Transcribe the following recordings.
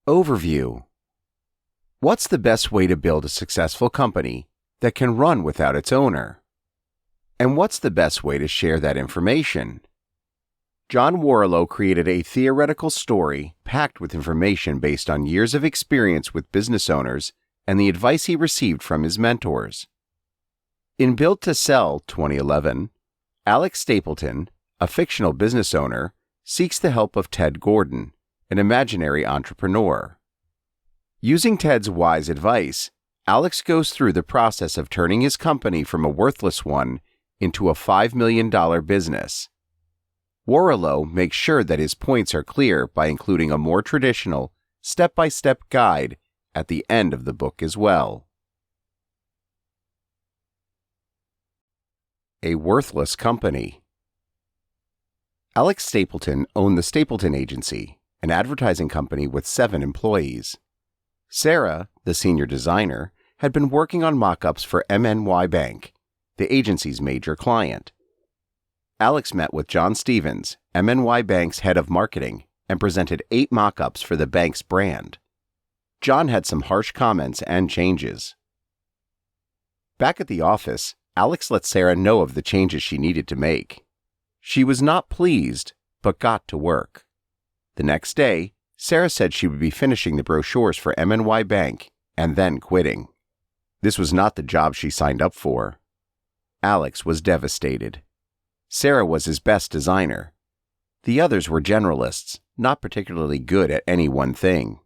Overview. What's the best way to build a successful company that can run without its owner? And what's the best way to share that information? John Warrillow created a theoretical story packed with information based on years of experience with business owners and the advice he received from his mentors. In Built to Sell 2011, Alex Stapleton, a fictional business owner, seeks the help of Ted Gordon, an imaginary entrepreneur. Using Ted's wise advice, Alex goes through the process of turning his company from a worthless one into a $5 million business. Warrillow makes sure that his points are clear by including a more traditional, step-by-step guide at the end of the book as well. A worthless company. Alex Stapleton owned the Stapleton Agency, an advertising company with 7 employees. Sarah, the senior designer, had been working on mock-ups for MNY Bank, the agency's major client. Alex met with John Stevens, MNY Bank's head of marketing, and presented 8 mock-ups for the bank's brand. John had some harsh comments and changes. Back at the office, Alex let Sarah know of the changes she needed to make. She was not pleased, but got to work. The next day, Sarah said she would be finishing the brochures for MNY Bank and then quitting. This was not the job she signed up for. Alex was devastated. Sarah was his best designer. The others were generalists, not particularly good at any one thing.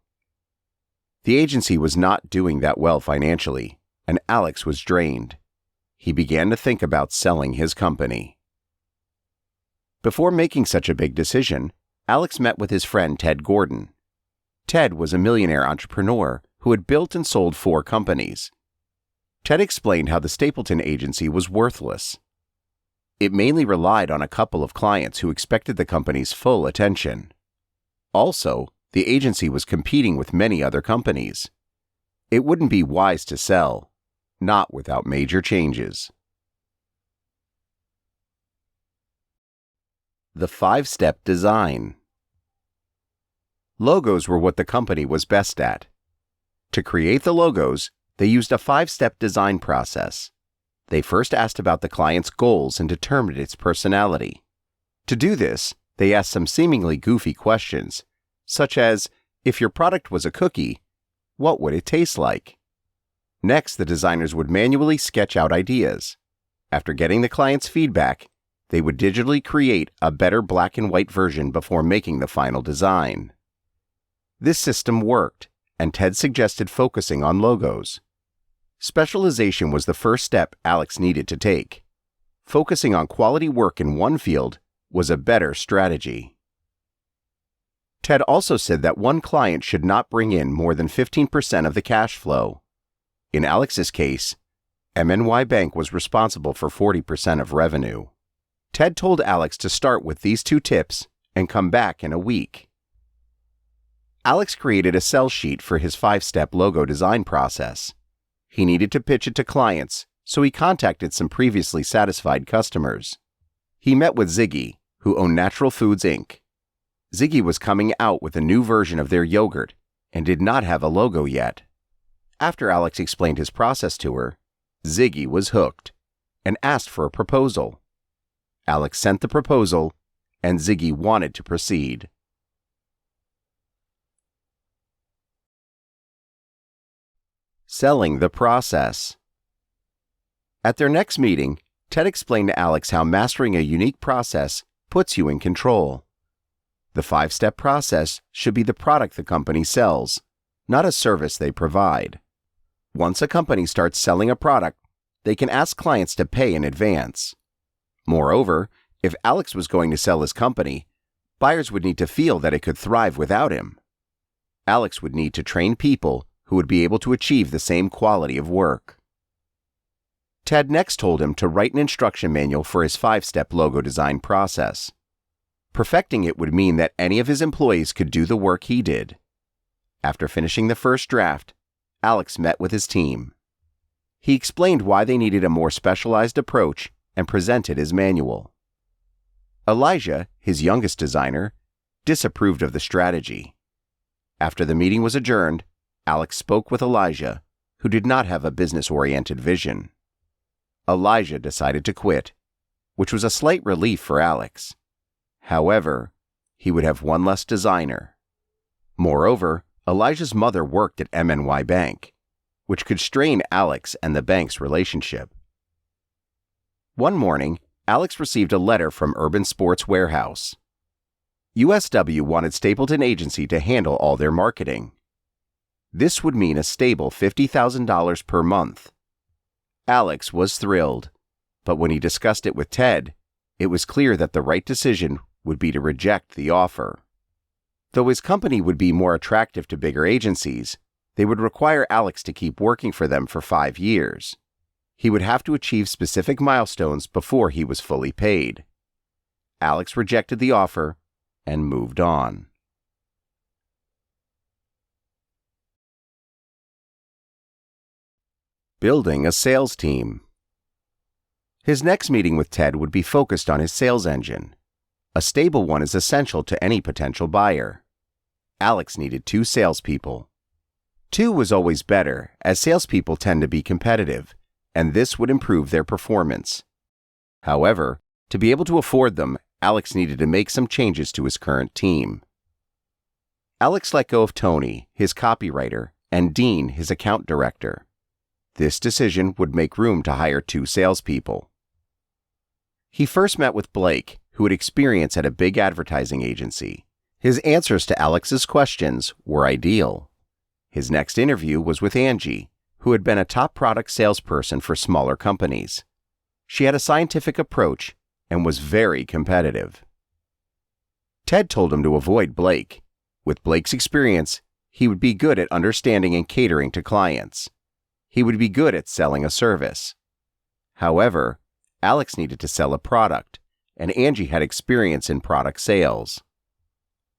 The agency was not doing that well financially, and Alex was drained. He began to think about selling his company. Before making such a big decision, Alex met with his friend Ted Gordon. Ted was a millionaire entrepreneur who had built and sold 4 companies. Ted explained how the Stapleton Agency was worthless. It mainly relied on a couple of clients who expected the company's full attention. Also, the agency was competing with many other companies. It wouldn't be wise to sell, not without major changes. The 5-step design. Logos were what the company was best at. To create the logos, they used a 5-step design process. They first asked about the client's goals and determined its personality. To do this, they asked some seemingly goofy questions, such as, if your product was a cookie, what would it taste like? Next, the designers would manually sketch out ideas. After getting the client's feedback, they would digitally create a better black and white version before making the final design. This system worked, and Ted suggested focusing on logos. Specialization was the first step Alex needed to take. Focusing on quality work in one field was a better strategy. Ted also said that one client should not bring in more than 15% of the cash flow. In Alex's case, MNY Bank was responsible for 40% of revenue. Ted told Alex to start with these 2 tips and come back in a week. Alex created a sell sheet for his 5-step logo design process. He needed to pitch it to clients, so he contacted some previously satisfied customers. He met with Ziggy, who owned Natural Foods, Inc. Ziggy was coming out with a new version of their yogurt and did not have a logo yet. After Alex explained his process to her, Ziggy was hooked and asked for a proposal. Alex sent the proposal, and Ziggy wanted to proceed. Selling the process. At their next meeting, Ted explained to Alex how mastering a unique process puts you in control. The 5-step process should be the product the company sells, not a service they provide. Once a company starts selling a product, they can ask clients to pay in advance. Moreover, if Alex was going to sell his company, buyers would need to feel that it could thrive without him. Alex would need to train people who would be able to achieve the same quality of work. Ted next told him to write an instruction manual for his 5-step logo design process. Perfecting it would mean that any of his employees could do the work he did. After finishing the first draft, Alex met with his team. He explained why they needed a more specialized approach and presented his manual. Elijah, his youngest designer, disapproved of the strategy. After the meeting was adjourned, Alex spoke with Elijah, who did not have a business-oriented vision. Elijah decided to quit, which was a slight relief for Alex. However, he would have one less designer. Moreover, Elijah's mother worked at MNY Bank, which could strain Alex and the bank's relationship. One morning, Alex received a letter from Urban Sports Warehouse. USW wanted Stapleton Agency to handle all their marketing. This would mean a stable $50,000 per month. Alex was thrilled, but when he discussed it with Ted, it was clear that the right decision would be to reject the offer. Though his company would be more attractive to bigger agencies, they would require Alex to keep working for them for 5 years. He would have to achieve specific milestones before he was fully paid. Alex rejected the offer and moved on. Building a sales team. His next meeting with Ted would be focused on his sales engine. A stable one is essential to any potential buyer. Alex needed 2 salespeople. 2 was always better, as salespeople tend to be competitive, and this would improve their performance. However, to be able to afford them, Alex needed to make some changes to his current team. Alex let go of Tony, his copywriter, and Dean, his account director. This decision would make room to hire 2 salespeople. He first met with Blake, who had experience at a big advertising agency. His answers to Alex's questions were ideal. His next interview was with Angie, who had been a top product salesperson for smaller companies. She had a scientific approach and was very competitive. Ted told him to avoid Blake. With Blake's experience, he would be good at understanding and catering to clients. He would be good at selling a service. However, Alex needed to sell a product, and Angie had experience in product sales.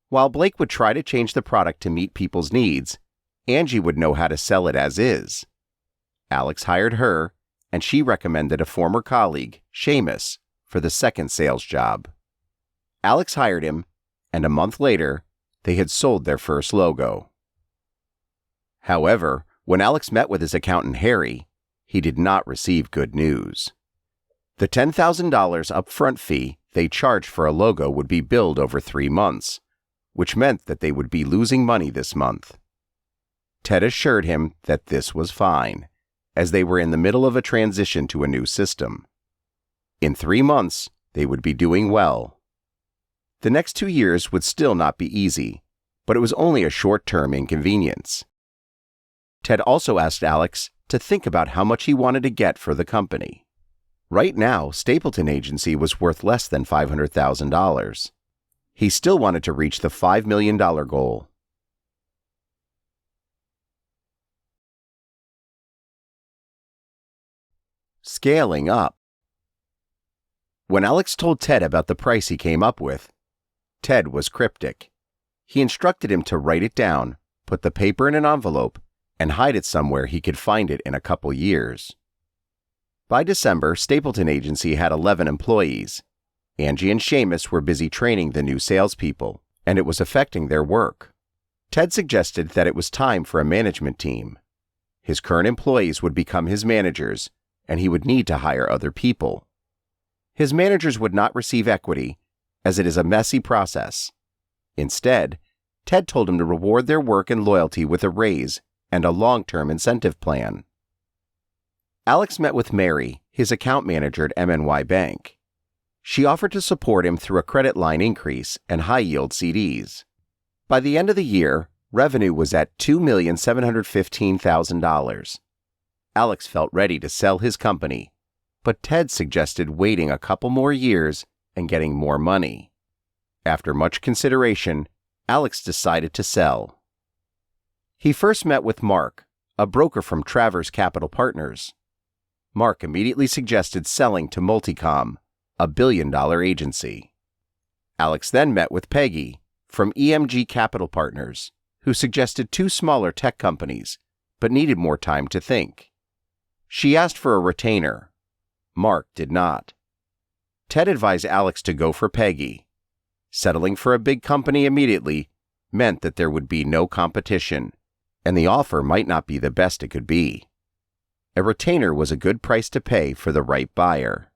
While Blake would try to change the product to meet people's needs, Angie would know how to sell it as is. Alex hired her, and she recommended a former colleague, Seamus, for the second sales job. Alex hired him, and a month later, they had sold their first logo. However, when Alex met with his accountant Harry, he did not receive good news. The $10,000 upfront fee they charged for a logo would be billed over 3 months, which meant that they would be losing money this month. Ted assured him that this was fine, as they were in the middle of a transition to a new system. In 3 months, they would be doing well. The next 2 years would still not be easy, but it was only a short-term inconvenience. Ted also asked Alex to think about how much he wanted to get for the company. Right now, Stapleton Agency was worth less than $500,000. He still wanted to reach the $5 million goal. Scaling up. When Alex told Ted about the price he came up with, Ted was cryptic. He instructed him to write it down, put the paper in an envelope, and hide it somewhere he could find it in a couple years. By December, Stapleton Agency had 11 employees. Angie and Seamus were busy training the new salespeople, and it was affecting their work. Ted suggested that it was time for a management team. His current employees would become his managers, and he would need to hire other people. His managers would not receive equity, as it is a messy process. Instead, Ted told him to reward their work and loyalty with a raise and a long-term incentive plan. Alex met with Mary, his account manager at MNY Bank. She offered to support him through a credit line increase and high-yield CDs. By the end of the year, revenue was at $2,715,000. Alex felt ready to sell his company, but Ted suggested waiting a couple more years and getting more money. After much consideration, Alex decided to sell. He first met with Mark, a broker from Travers Capital Partners. Mark immediately suggested selling to Multicom, a billion-dollar agency. Alex then met with Peggy, from EMG Capital Partners, who suggested 2 smaller tech companies, but needed more time to think. She asked for a retainer. Mark did not. Ted advised Alex to go for Peggy. Settling for a big company immediately meant that there would be no competition, and the offer might not be the best it could be. A retainer was a good price to pay for the right buyer.